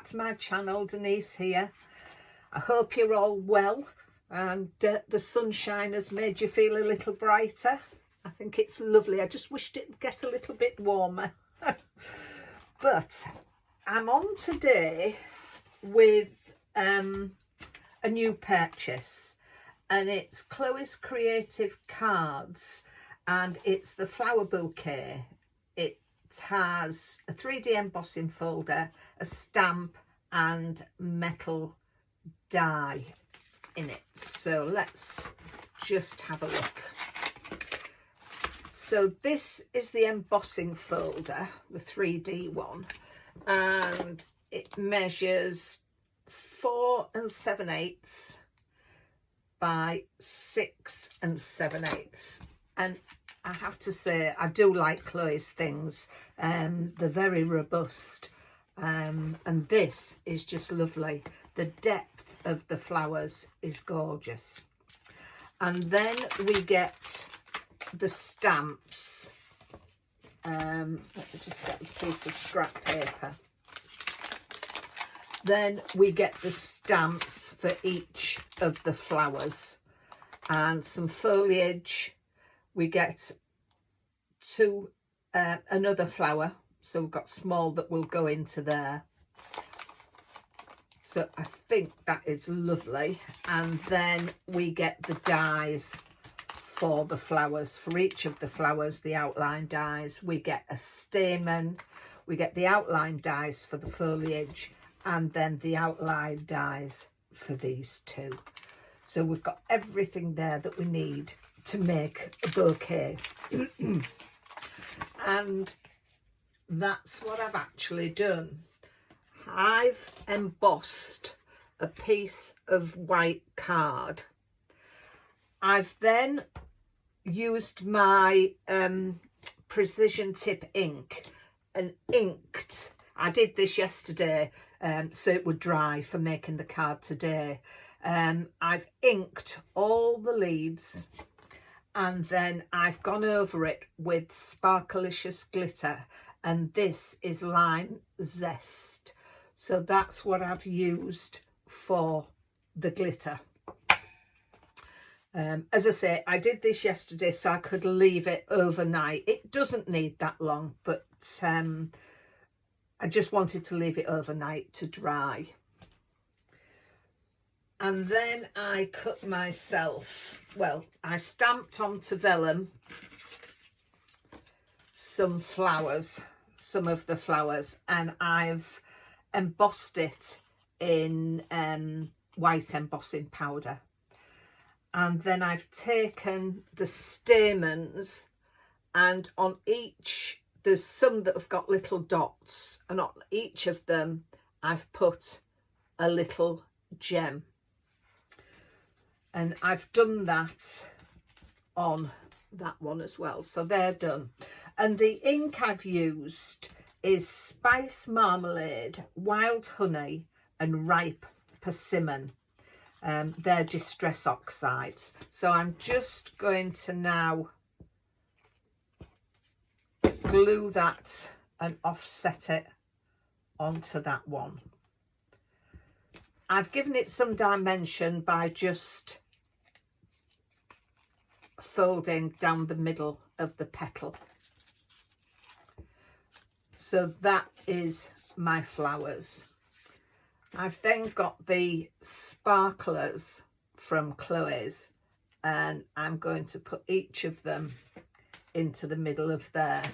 back to my channel. Denise here. I hope you're all well and the sunshine has made you feel a little brighter. I think it's lovely. I just wished it would get a little bit warmer. But I'm on today with a new purchase, and it's Chloe's Creative Cards, and it's the flower bouquet. It has a 3D embossing folder, a stamp and metal die in it. So let's just have a look. So this is the embossing folder, the 3D one, and it measures 4 7/8 by 6 7/8, and I have to say I do like Chloe's things. They're very robust, and this is just lovely. The depth of the flowers is gorgeous. And then we get the stamps. Let me just get a piece of scrap paper. Then we get the stamps for each of the flowers and some foliage. We get another flower, so we've got small that will go into there. So I think that is lovely. And then we get the dies for the flowers, for each of the flowers, the outline dies. We get a stamen, we get the outline dies for the foliage, and then the outline dies for these two. So we've got everything there that we need to make a bouquet. And that's what I've actually done. I've embossed a piece of white card. I've then used my precision tip ink and inked. I did this yesterday so it would dry for making the card today. I've inked all the leaves, and then I've gone over it with Sparkalicious glitter, and this is lime zest. So that's what I've used for the glitter. As I say, I did this yesterday so I could leave it overnight. It doesn't need that long, but I just wanted to leave it overnight to dry. And then I cut myself, well, I stamped onto vellum some flowers, some of the flowers, and I've embossed it in white embossing powder. And then I've taken the stamens, and on each, there's some that have got little dots, and on each of them I've put a little gem. And I've done that on that one as well. So they're done. And the ink I've used is Spice Marmalade, Wild Honey and Ripe Persimmon. They're Distress Oxides. So I'm just going to now glue that and offset it onto that one. I've given it some dimension by just folding down the middle of the petal. So that is my flowers. I've then got the sparklers from Chloe's, and I'm going to put each of them into the middle of there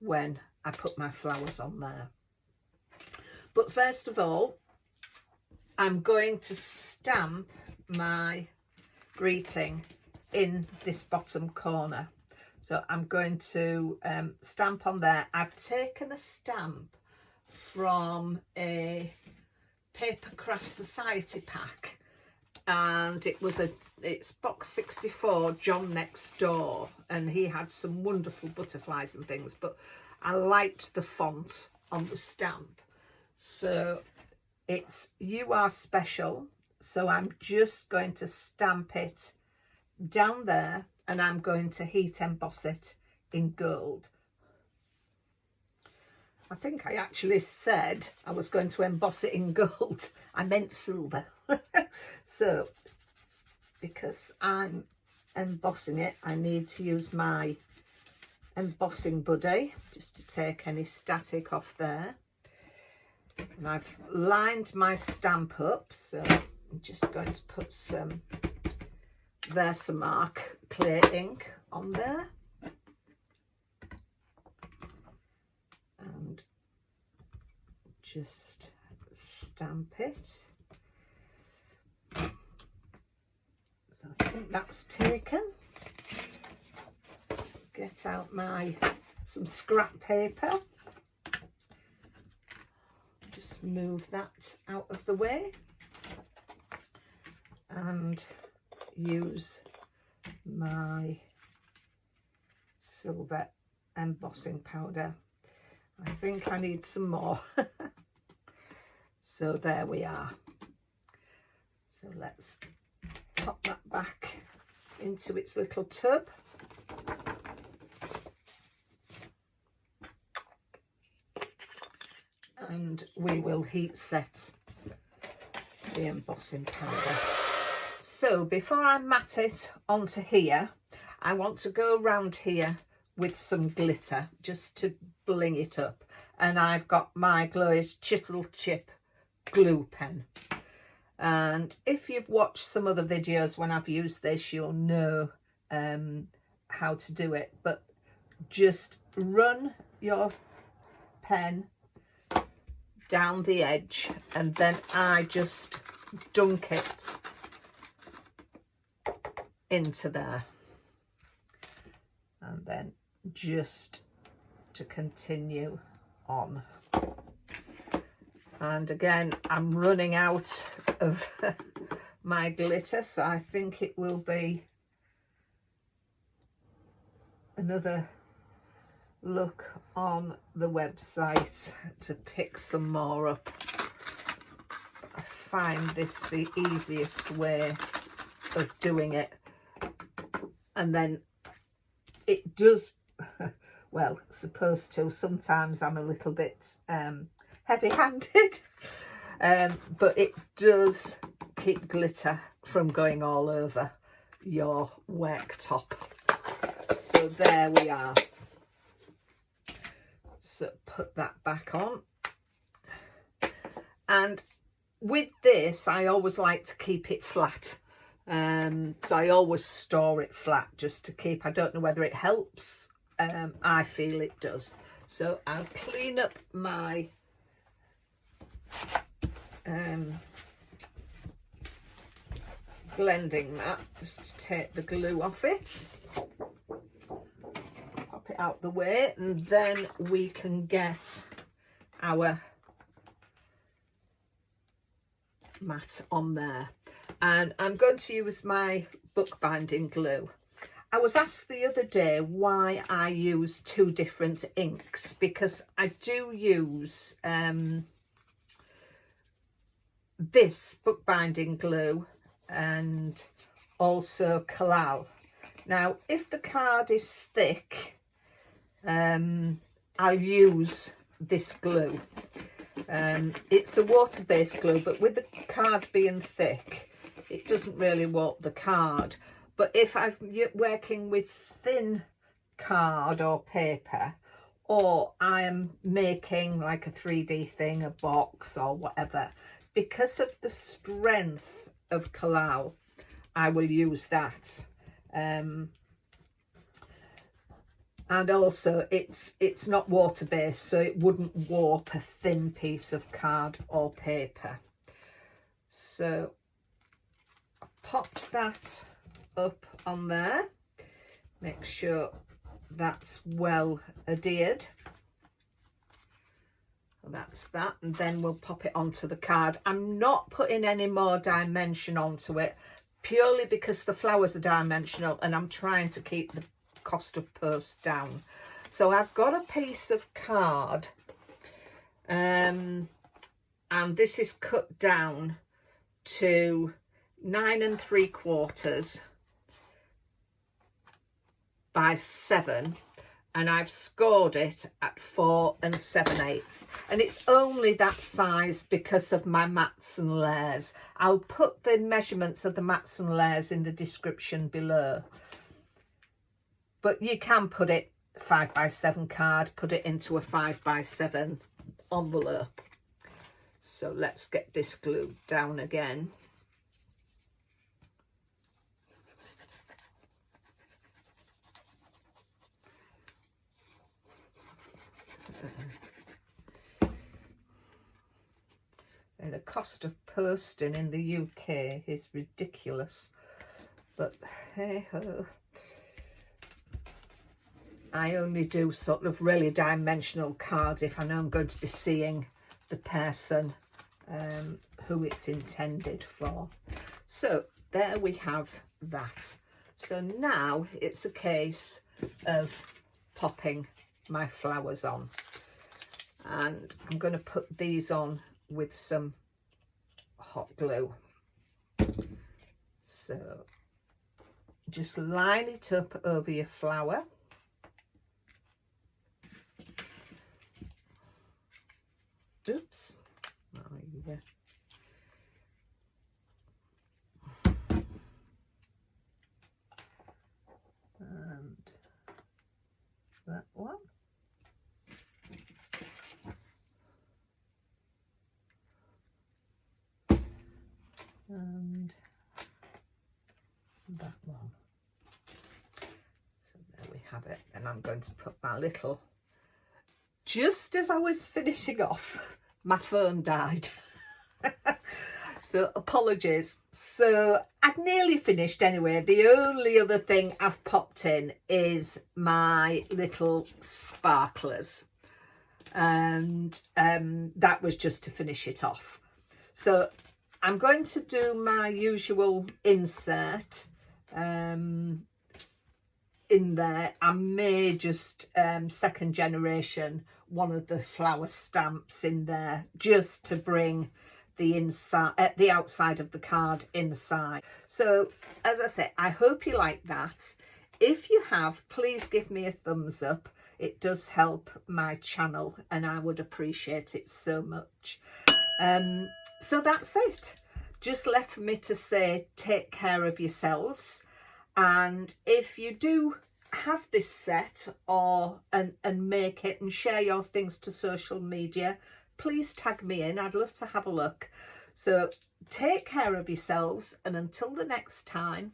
when I put my flowers on there. But first of all, I'm going to stamp my greeting in this bottom corner. So I'm going to stamp on there. I've taken a stamp from a Paper Craft Society pack, and it's box 64, John Next Door, and he had some wonderful butterflies and things, but I liked the font on the stamp. So it's "You Are Special." So I'm just going to stamp it down there, and I'm going to heat emboss it in gold. I think I actually said I was going to emboss it in gold. I meant silver. So, because I'm embossing it, I need to use my embossing buddy just to take any static off there. And I've lined my stamp up, so I'm just going to put some Versamark clear ink on there. And just stamp it. So I think that's taken. Get out some scrap paper. Just move that out of the way and use my silver embossing powder. I think I need some more. So there we are. So let's pop that back into its little tub. And we will heat set the embossing powder. So before I mat it onto here, I want to go around here with some glitter just to bling it up. And I've got my Glow's Chisel Chip glue pen. And if you've watched some other videos when I've used this, you'll know how to do it. But just run your pen down the edge, and then I just dunk it into there, and then just to continue on. And again, I'm running out of my glitter, so I think it will be another look on the website to pick some more up. I find this the easiest way of doing it, and then it does well, supposed to. Sometimes I'm a little bit heavy-handed, but it does keep glitter from going all over your worktop. So there we are. So put that back on, and with this I always like to keep it flat, so I always store it flat just to keep. I don't know whether it helps, I feel it does. So I'll clean up my blending mat just to take the glue off it. It out the way, and then we can get our mat on there. And I'm going to use my bookbinding glue. I was asked the other day why I use two different inks, because I do use this bookbinding glue and also Collal. Now if the card is thick, I'll use this glue. It's a water-based glue, but with the card being thick, it doesn't really warp the card. But if I'm working with thin card or paper, or I am making like a 3D thing, a box or whatever, because of the strength of Collal, I will use that. And also it's not water based, so it wouldn't warp a thin piece of card or paper. So I popped that up on there, make sure that's well adhered. And that's that, and then we'll pop it onto the card. I'm not putting any more dimension onto it, purely because the flowers are dimensional and I'm trying to keep the cost of post down. So I've got a piece of card, and this is cut down to 9 3/4 by 7, and I've scored it at 4 7/8, and it's only that size because of my mats and layers. I'll put the measurements of the mats and layers in the description below, but you can put it 5x7 card, put it into a 5x7 envelope. So let's get this glued down again. The cost of posting in the UK is ridiculous, but hey ho. I only do sort of really dimensional cards if I know I'm going to be seeing the person who it's intended for. So there we have that. So now it's a case of popping my flowers on, and I'm going to put these on with some hot glue. So just line it up over your flower. Oops. Oh, yeah. And that one. And that one. So there we have it. And I'm going to put my little, just as I was finishing off, my phone died. So apologies. So I've nearly finished anyway. The only other thing I've popped in is my little sparklers, and that was just to finish it off. So I'm going to do my usual insert in there. I may just second generation one of the flower stamps in there, just to bring the inside, the outside of the card inside. So as I say, I hope you like that. If you have, please give me a thumbs up. It does help my channel and I would appreciate it so much. So that's it. Just left for me to say, take care of yourselves, and if you do have this set or and make it and share your things to social media, please tag me in. I'd love to have a look. So take care of yourselves, and until the next time,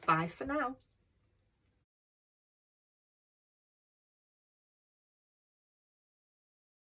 bye for now.